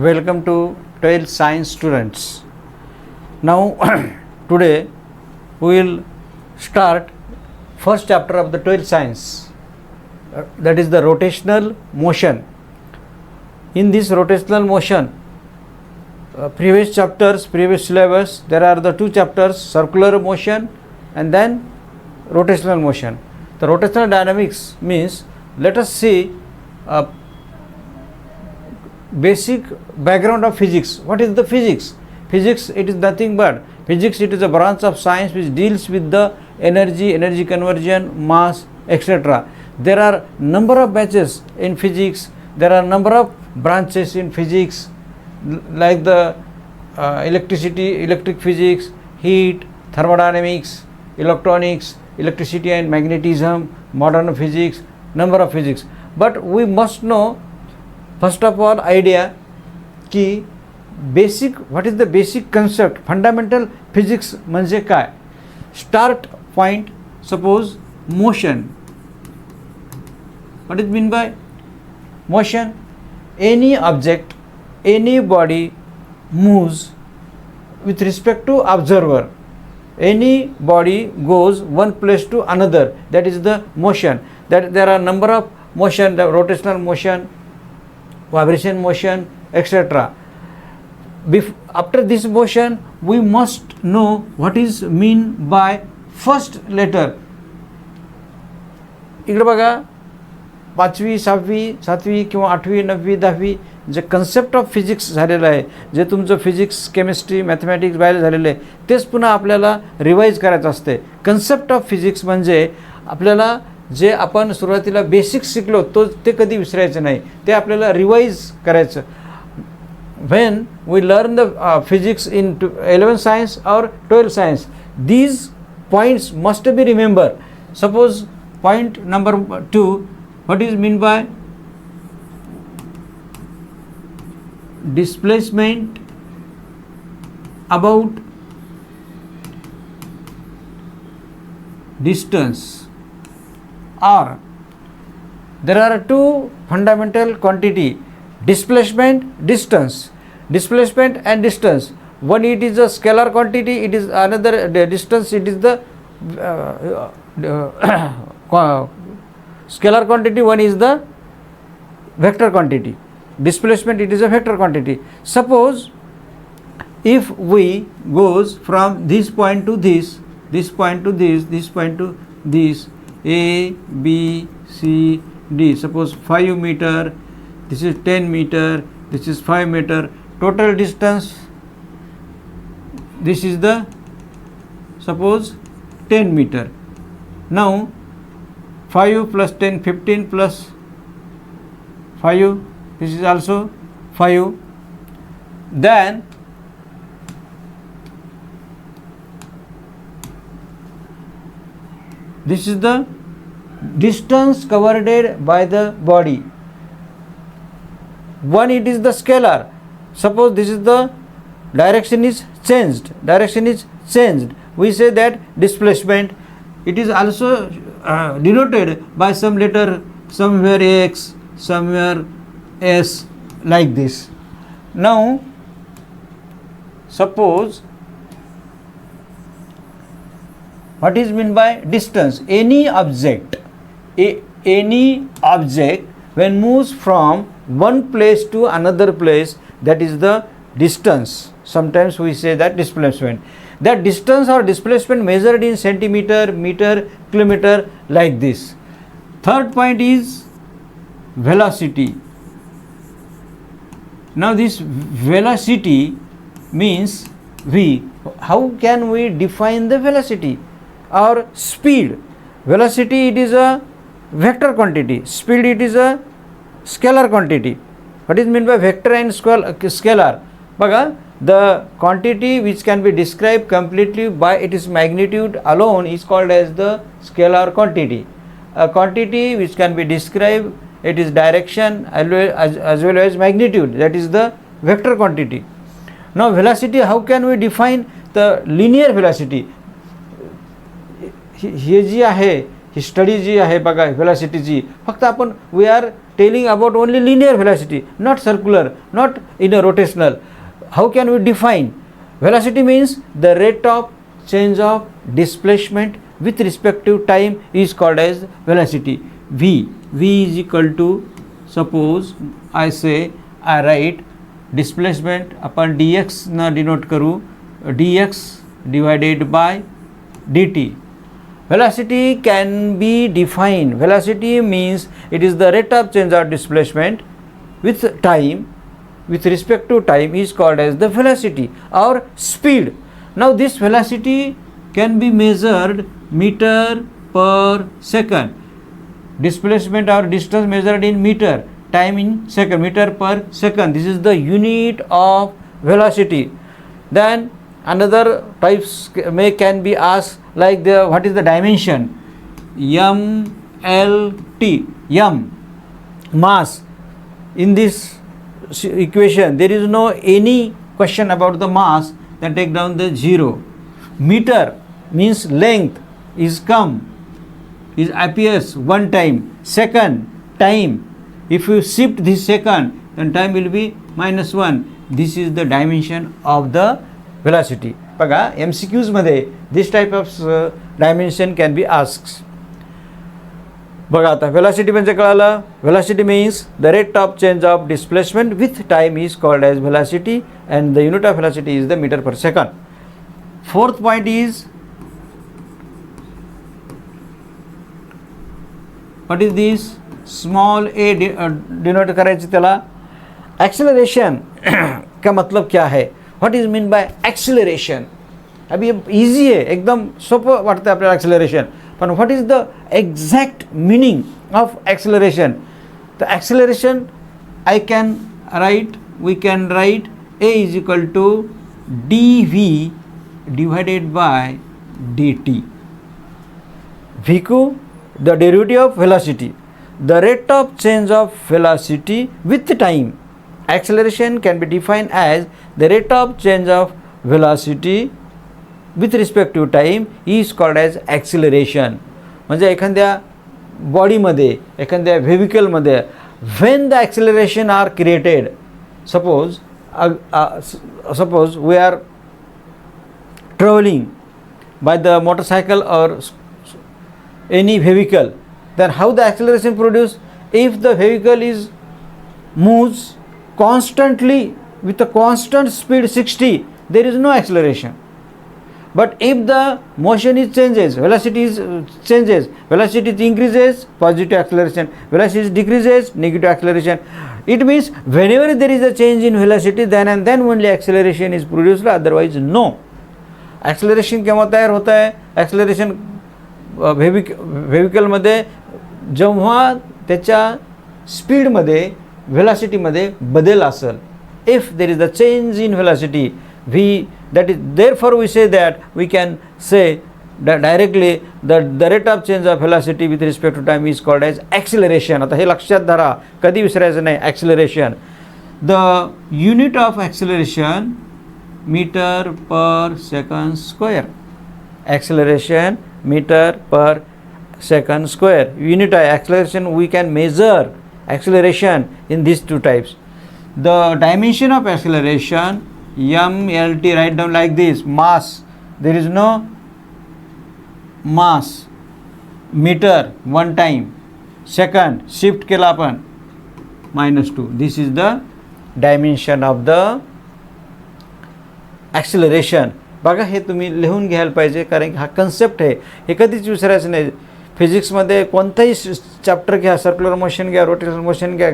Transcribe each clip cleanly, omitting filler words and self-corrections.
Welcome to 12th Science students. Now today we will start first chapter of the 12th Science, that is the rotational motion. In this rotational motion, previous chapters, previous syllabus, there are the two chapters, circular motion and then rotational motion. The rotational dynamics means, let us see basic background of physics. What is the physics? Physics, it is nothing but physics. It is a branch of science which deals with the energy conversion, mass, etc. There are number of branches in physics. There are number of branches in physics, like the electric physics, heat, thermodynamics, electronics, electricity and magnetism, modern physics, number of physics. But we must know first of all idea की basic, what is the basic concept, fundamental physics म्हणजे काय. Start point, suppose motion. What is mean by motion? Any object, any body moves with respect to observer. Any body goes one place to another, that is the motion. That there are number of motion, the rotational motion, vibration motion, etc. After this motion, we must know what is mean by first letter. इकडे बघा, 5वी 6वी 7वी किंवा 8वी 9वी 10वी जे concept of physics झालेलं आहे, जे तुमचं physics, chemistry, mathematics बाहेर झालेलं आहे, तेच पुन्हा आपल्याला रिवाईज करायचं असते. कन्सेप्ट ऑफ फिजिक्स म्हणजे आपल्याला जे आपण सुरुवातीला बेसिक्स शिकलो ते कधी विसरायचं नाही, ते आपल्याला रिवाईज करायचं. When we learn the physics in 11th science और 12th science, these points must be remember. Suppose point number 2, what is mean by displacement about distance, or there are two fundamental quantity, displacement, distance. Displacement and distance, one it is a scalar quantity, it is another distance, it is the scalar quantity, one is the vector quantity. Displacement, it is a vector quantity. Suppose if we goes from this point to this point to this point to this, A, B, C, D, suppose 5 meter, this is 10 meter, this is 5 meter, total distance, this is the suppose 10 meter. Now 5 plus 10, 15 plus 5, this is also 5. Then this is the distance covered by the body. One, it is the scalar. Suppose this is the direction is changed. We say that displacement. It is also denoted by some letter, somewhere X, somewhere S, like this. Now suppose what is mean by distance? Any object when moves from one place to another place, that is the distance. Sometimes we say that displacement. That distance or displacement measured in centimeter, meter, kilometer, like this. Third point is velocity. Now this velocity means v. How can we define the velocity or speed? Velocity, it is a vector quantity. Speed, it is a scalar quantity. What is meant by vector and scalar? Baga, the quantity which can be described completely by its magnitude alone is called as the scalar quantity. A quantity which can be described, it is direction as well as magnitude, that is the vector quantity. Now velocity, how can we define the linear velocity? हे जी आहे, ही study जी आहे बघा व्हेलॉसिटीची, फक्त आपण we are telling about only linear velocity, not circular, not in a rotational. How can we define? Velocity means the rate of change of displacement with respect to time is called as velocity. V is equal to, suppose I write displacement upon dx na denote करू, dx divided by dt. Velocity can be defined. Velocity means it is the rate of change of displacement with time, with respect to time is called as the velocity or speed. Now this velocity can be measured meter per second. Displacement or distance measured in meter, time in second, meter per second. This is the unit of velocity. Then another types can be asked like what is the dimension? MLT, m, mass. In this equation there is no any question about the mass, then take down the 0. Meter means length is appears one time. Second, time, if you shift this second then time will be -1. This is the dimension of the velocity. बघा MCQs मध्ये this type of dimension can be asked. बघा आता velocity म्हणजे कळालं. Velocity means the rate of change of displacement with time is called as velocity and the unit of velocity is the meter per second. Fourth point is, what is this? Small a denote करायची त्याला. Acceleration का मतलब क्या है? What is mean by acceleration? अभी easy है, एकदम सोपं वाटतं आपल्याला acceleration. पण what is the exact meaning of acceleration? The acceleration we can write a is equal to dv divided by dt. Vq, the derivative of velocity, the rate of change of velocity with time. Acceleration can be defined as the rate of change of velocity with respect to time is called as acceleration. म्हणजे एखाद्या बॉडीमध्ये, एखाद्या व्हेहिकलमध्ये when the acceleration are created, suppose we are traveling by the motorcycle or any vehicle, then how the acceleration produced? If the vehicle moves constantly with a constant speed 60, there is no acceleration. But if the motion changes, velocity changes, velocity increases, positive acceleration, velocity decreases, negative acceleration. It means whenever there is a change in velocity, then and then only acceleration is produced, otherwise no. Acceleration केव्हा तयार होता है? Acceleration व्हेहिकलमध्ये जेव्हा त्याच्या स्पीडमध्ये, व्हेलॉसिटीमध्ये बदल असेल. If there is a change in velocity, therefore we say that we can say that directly that the rate of change of velocity with respect to time is called as acceleration. आता हे लक्षात धरा, कधी विसरायचं नाही. Acceleration, the unit of acceleration meter per second square. Acceleration meter per second square. Unit of acceleration, we can measure acceleration in these two types. The dimension of acceleration, MLT, write down like this. Mass, there is no mass. Meter, one time. Second, shift केला आपण, -2. This is the dimension of the acceleration. बघा हे तुम्ही लिहून घ्यायला पाहिजे, कारण हा concept आहे, हे कधीच विसरायचं नाही. फिजिक्समध्ये कोणताही चॅप्टर घ्या, सर्क्युलर मोशन घ्या, रोटेशनल मोशन घ्या,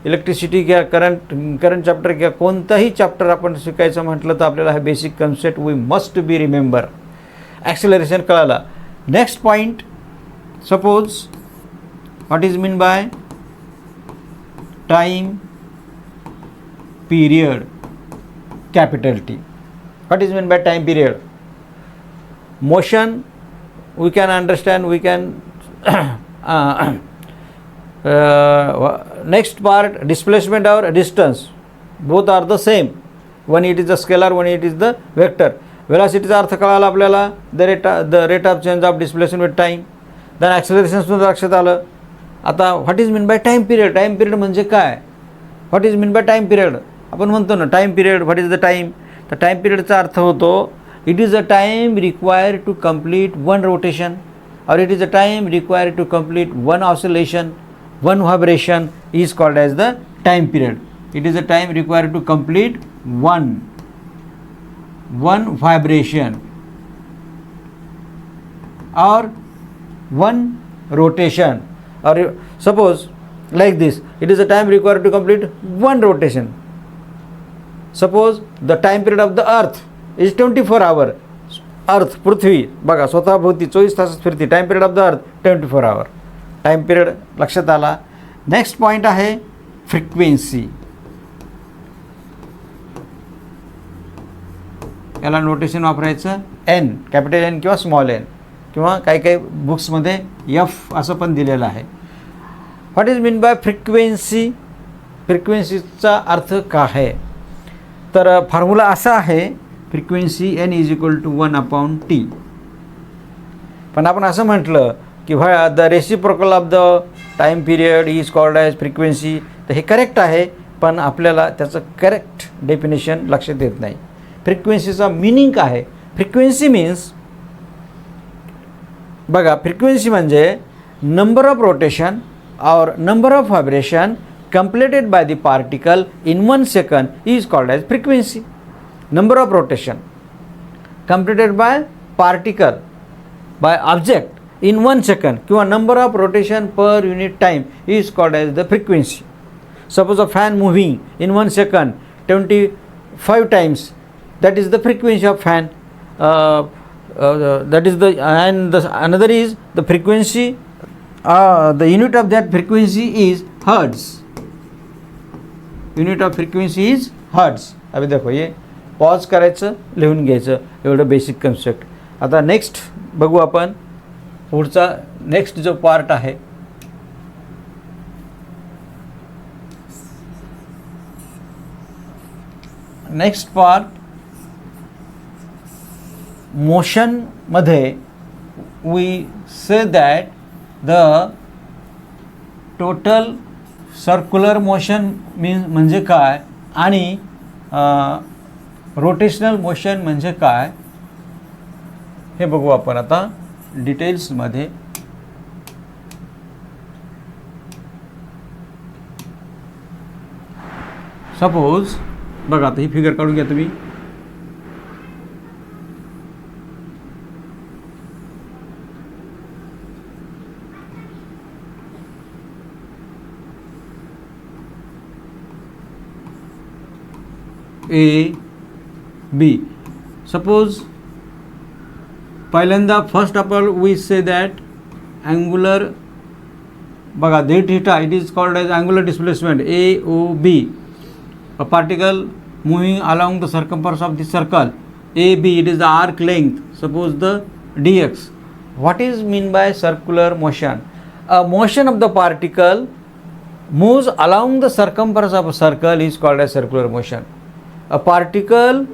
इलेक्ट्रिसिटी घ्या, करंट चॅप्टर घ्या, कोणताही चॅप्टर आपण शिकायचं म्हटलं तर आपल्याला हा basic concept we must be remember. Acceleration कळाला. Next point, suppose what is mean by time period, capital T. What is meant by time period? Motion, we can understand, we can next part, displacement or distance, both are the same. One it is a scalar, one it is the vector. Velocity चा अर्थ कळाला आपल्याला, the rate of change of displacement with time. Then acceleration सुद्धा लक्षात आलं. आता what is mean by time period? Time period म्हणजे काय? What is mean by time period? आपण म्हणतो ना time period, what is the time? तर टाईम पिरियडचा अर्थ होतो it is a time required to complete one rotation, और it is a time required to complete one oscillation, one vibration is called as the time period. It is a time required to complete one vibration or one rotation, or suppose like this, it is a time required to complete one rotation. Suppose the time period of the earth is 24 hour. Earth पृथ्वी बघा स्वतः भोवती 24 तास फिरते. Time period of the earth 24 hour. Time period लक्षात आला. Next point आहे frequency. याला नोटेशन वापरायचं एन, कॅपिटल एन किंवा स्मॉल एन, किंवा काही काही बुक्समध्ये एफ असं पण दिलेलं आहे. What is mean by frequency? फ्रिक्वेन्सीचा अर्थ काय आहे? तर फॉर्म्युला असा आहे frequency N is equal to 1/T. पण आपण असं म्हटलं की the reciprocal of the time period is called as frequency. तर हे करेक्ट आहे, पण आपल्याला त्याचं करेक्ट डेफिनेशन लक्षात येत नाही. फ्रिक्वेन्सीचा मिनिंग काय आहे? फ्रिक्वेन्सी मीन्स बघा, फ्रिक्वेन्सी म्हणजे नंबर ऑफ रोटेशन और number of vibration completed by the particle in 1 second is called as frequency. Number of rotation completed by particle by object in 1 second किंवा number of rotation per unit time is called as the frequency. Suppose a fan moving in 1 second 25 times, that is the frequency of fan. That is the, and the another is the frequency, the unit of that frequency is hertz. Unit of frequency is hertz. अभी देखो, ये pause करायचं, लिहून घ्यायचं, एवढं basic concept. आता next बघू आपण पुढचा नेक्स्ट जो पार्ट आहे. नेक्स्ट पार्ट मोशन मध्ये we say that the total circular motion म्हणजे काय आणि रोटेशनल मोशन म्हणजे काय हे बघू आपण आता डिटेल्समध्ये. सपोज बघा, आता ही फिगर काढून घ्या तुम्ही. A, B. Suppose पहिल्यांदा first of all we say that angular बघा d theta, it is called as angular displacement AOB. A particle moving along the circumference of the circle AB, it is the arc length, suppose the dx. What is mean by circular motion? A motion of the particle moves along the circumference of a circle is called as circular motion. A particle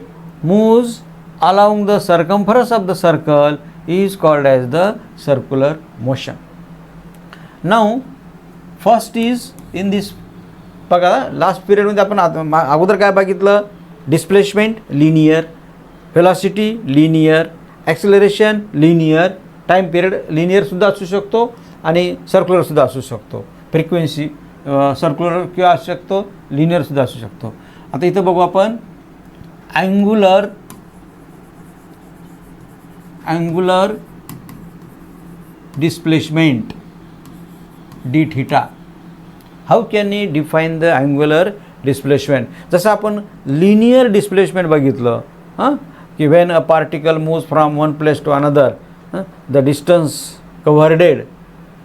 moves along the circumference of the circle is called as the circular motion. Now first is in this बघा, last पिरियडमध्ये आपण अगोदर काय बघितलं? Displacement linear, velocity linear, acceleration linear, time period लिनियरसुद्धा असू शकतो आणि सर्क्युलरसुद्धा असू शकतो. फ्रिक्वेन्सी सर्क्युलर किंवा असू शकतो, लिनियरसुद्धा असू शकतो. आता इथं बघू आपण angular displacement d theta. How can we define the angular displacement? जसं आपण लिनियर डिस्प्लेसमेंट बघितलं की when a particle moves from one place to another, the distance covered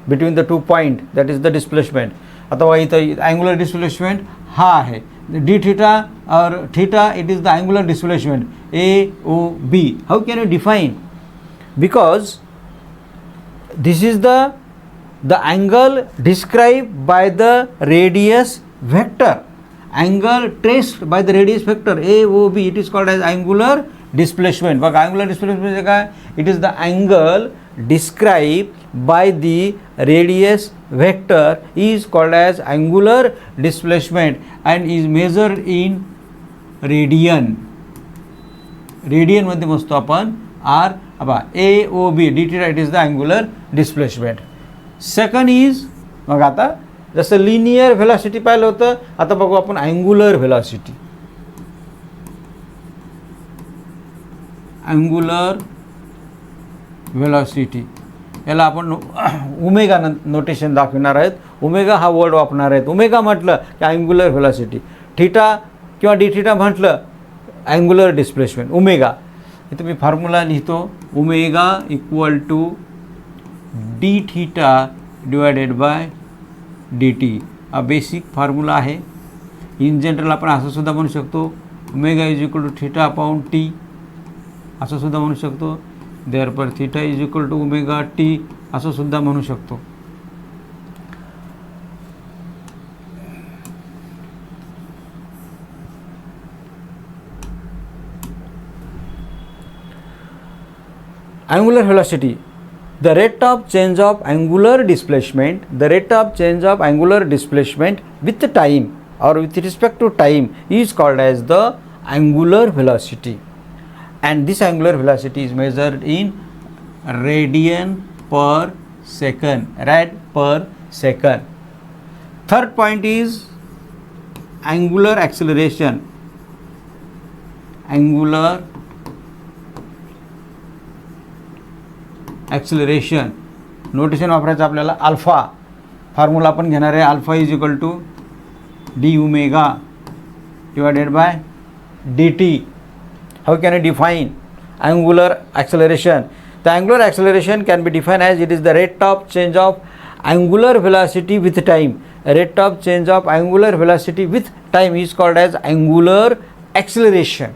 between the two point, that is the displacement. आता बघा इथं angular displacement हा आहे d theta और theta, it is the angular displacement AOB. How can you define? Because this is the angle described by the radius vector, angle traced by the radius vector AOB, it is called as angular displacement. बघा, angular displacement म्हणजे काय? It is the angle described by the radius vector is called as angular displacement and is measured in radian. Radian मध्ये मोजतो आपण r. AOB d theta, it is the angular displacement. Second is, मग आता जसं linear velocity पाहिलं होतं, आता बघू आपण अँग्युलर व्हेलॉसिटी. अँग्युलर व्हेलॉसिटी याला आपण ओमेगा नोटेशन दाखवणार आहेत. ओमेगा हा वर्ड वापरणार आहेत. ओमेगा म्हटलं की अँग्युलर व्हेलॉसिटी, थीटा किंवा डी थीटा म्हटलं अँग्युलर डिस्प्लेसमेंट. ओमेगा इथे मी फॉर्म्युला लिहितो, omega equal to d theta divided by d t. हा बेसिक फॉर्म्युला आहे. इन जनरल आपण असं सुद्धा म्हणू शकतो, omega is equal to theta upon t, असं सुद्धा म्हणू शकतो. Therefore theta is equal to omega t, असं सुद्धा म्हणू शकतो. Angular velocity, the rate of change of angular displacement, the rate of change of angular displacement with time or with respect to time is called as the angular velocity, and this angular velocity is measured in radian per second, rad per second. Third point is angular acceleration. Angular acceleration notation वापरायचं आपल्याला. Alpha formula आपण घेणार आहे, alpha is equal to d omega divided by d t. How can you define angular acceleration? The angular acceleration can be defined as it is the rate of change of angular velocity with time. Rate of change of angular velocity with time is called as angular acceleration.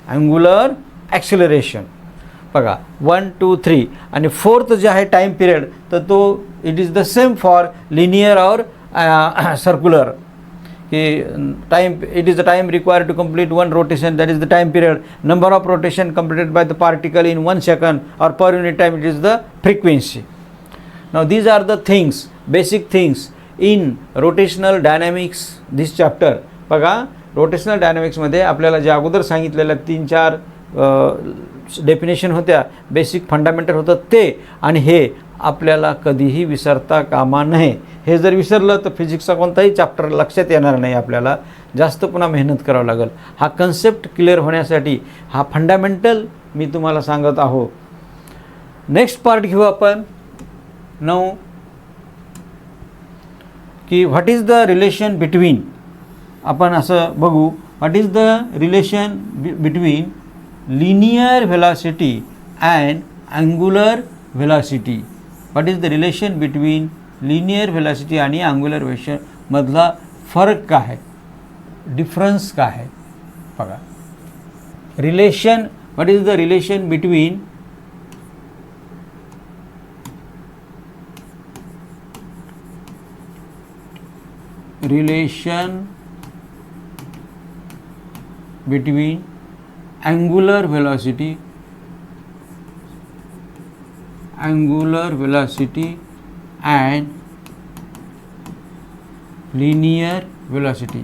Angular acceleration. बघा 1 2 3 आणि fourth जे आहे time period, तर तो it is the same for linear और circular. कि time, it is the time required to complete one rotation, that is the time period. Number of rotation completed by the particle in 1 second और per unit time, it is the frequency. Now these are the things, basic things in rotational dynamics this chapter. बघा rotational डायनॅमिक्समध्ये आपल्याला जे अगोदर सांगितलेल्या 3-4 definition होत्या, basic fundamental होतं ते, आणि हे आपल्याला कधीही विसरता कामा नये. हे जर विसरलं तर फिजिक्सचा कोणताही चॅप्टर लक्षात येणार नाही. आपल्याला जास्त पुन्हा मेहनत करावं लागेल. हा कन्सेप्ट क्लिअर होण्यासाठी हा फंडामेंटल मी तुम्हाला सांगत आहो. नेक्स्ट पार्ट घेऊ आपण 9 की what is the relation between. आपण असं बघू, what is the relation between linear velocity and angular velocity. What is the relation between linear velocity आणि angular velocity मधला फरक काय आहे, डिफरन्स काय आहे बघा. Relation, what is the relation between angular velocity and linear velocity.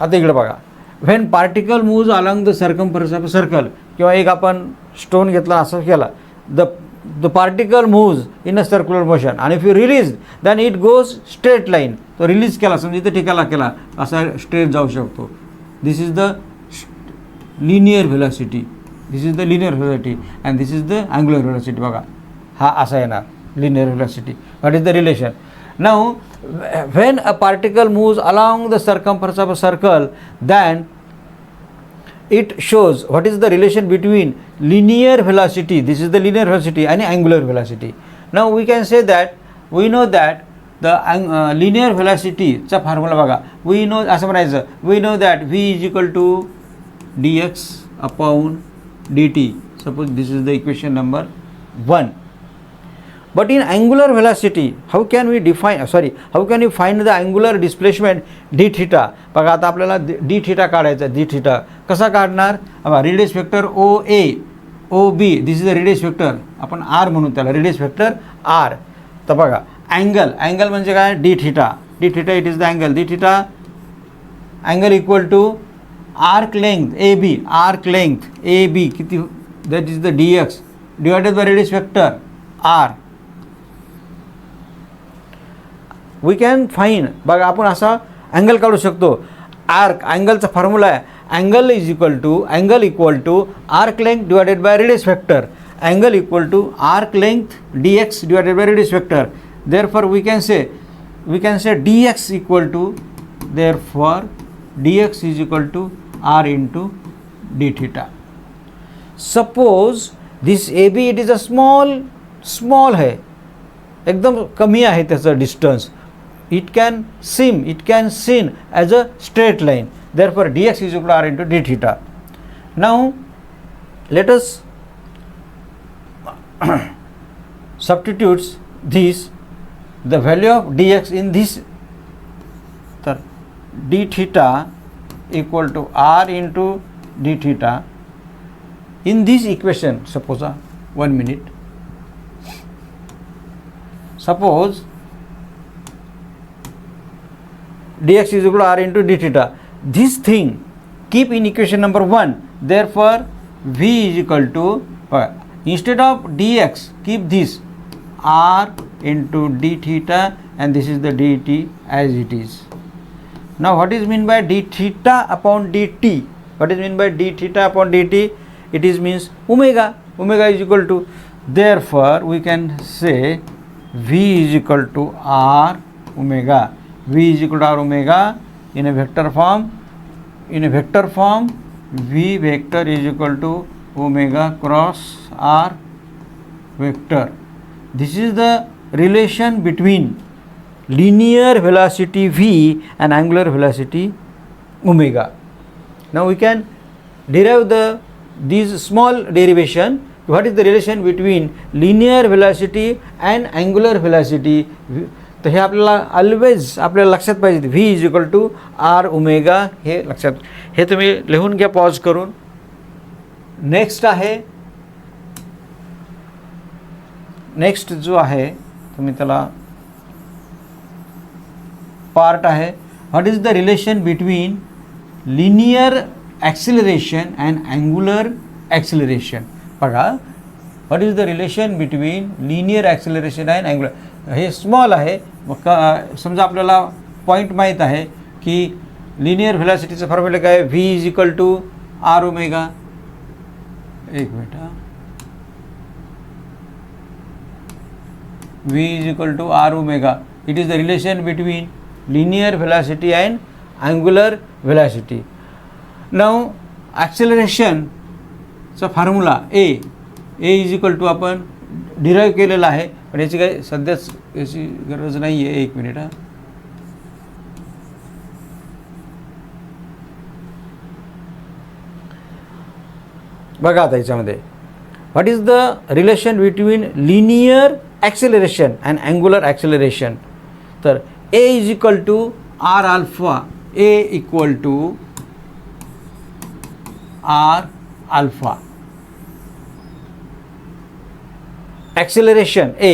आता इकडे बघा, when particle moves along the circumference of a circle, किंवा एक आपण स्टोन घेतला असं केला, the particle moves in a circular motion and if you release then it goes straight line. तो रिलीज केला, समजा इथे ठिकाणा केला असा स्ट्रेट जाऊ शकतो. This is the linear velocity, this is the linear velocity and this is the angular velocity. बघा हा असा येणार linear velocity. What is the relation? Now when a particle moves along the circumference of a circle, then it shows what is the relation between linear velocity, this is the linear velocity, and angular velocity. Now we can say that we know that the linear velocity चा formula बघा, we know असं म्हणायचं, we know that v is equal to dx upon dt. Suppose this is the equation number 1. But in angular velocity, how can we define, how can we find the angular displacement d theta? बघा आता आपल्याला d theta काढायचा. d theta कसा काढणार? radius vector OA, O B, this is the radius vector, आपण r म्हणू त्याला, radius vector are. तर बघा अँगल म्हणजे काय, d theta it is the angle, d theta angle equal to arc length A B, arc length A B किती, that is the d x divided by radius vector R. We can find, बघा आपण असा angle काढू शकतो. Arc अँगलचा formula आहे, angle equal to arc length divided by radius vector, angle equal to arc length d x divided by radius vector. Therefore we can say d x equal to, therefore d x is equal to r into d theta. Suppose this A B it is a small है, एकदम कमी आहे त्याचं distance. It can seen as a straight line. Therefore, dx is equal to r into d theta. Now, let us substitute this, the value of dx in this, d theta equal to r into d theta in this equation. Suppose 1 minute. Suppose dx is equal to r into d theta. This thing keep in equation number 1. Therefore, v is equal to, instead of dx, keep this r into d theta and this is the dt as it is. Now, what is mean by d theta upon dt? What is mean by d theta upon dt? It is means omega. Omega is equal to, therefore, we can say v is equal to r omega. V is equal to r omega in a vector form. In a vector form, v vector is equal to omega cross r vector. This is the relation between linear velocity v and angular velocity omega. Now we can derive these small derivation. What is the relation between linear velocity and angular velocity? तर हे आपल्याला always आपल्याला लक्षात पाहिजे, v is equal to r omega, हे लक्षात, हे तुम्ही लिहून घ्या पॉज करून. नेक्स्ट आहे, नेक्स्ट जो आहे तुम्ही त्याला पार्ट आहे, what is the relation between linear acceleration and angular acceleration. बघा, what is the relation between linear acceleration and angular. हे स्मॉल आहे, मग समजा आपल्याला पॉईंट माहीत आहे की लिनियर व्हेलॉसिटीचं फॉर्म्युला काय, v is equal to r omega. एक minute, v is equal to r omega. It is the relation between linear velocity and angular velocity. Now ॲक्सेलरेशनचा formula a is equal to आपण derive केलेला आहे, पण याची काही सध्याच याची गरज नाही आहे. एक मिनिट, बघा आता याच्यामध्ये what is the relation between linear acceleration and angular acceleration. तर a is equal to r alpha, a equal to r alpha. Acceleration A,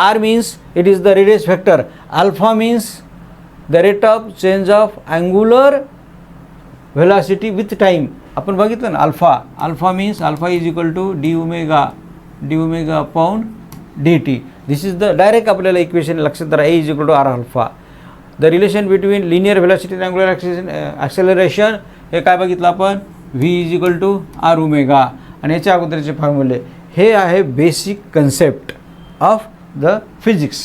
R means it is the radius vector, alpha means the rate of change of angular velocity with time. आपण बघितलं ना, alpha means alpha is equal to d omega upon dt. This is the direct आपल्याला equation लक्षात धरा, A is equal to R alpha. The relation between linear velocity and angular acceleration हे काय बघितलं आपण, V is equal to R omega. आणि याच्या अगोदरचे फॉर्म्युले, हे आहे basic concept of the physics.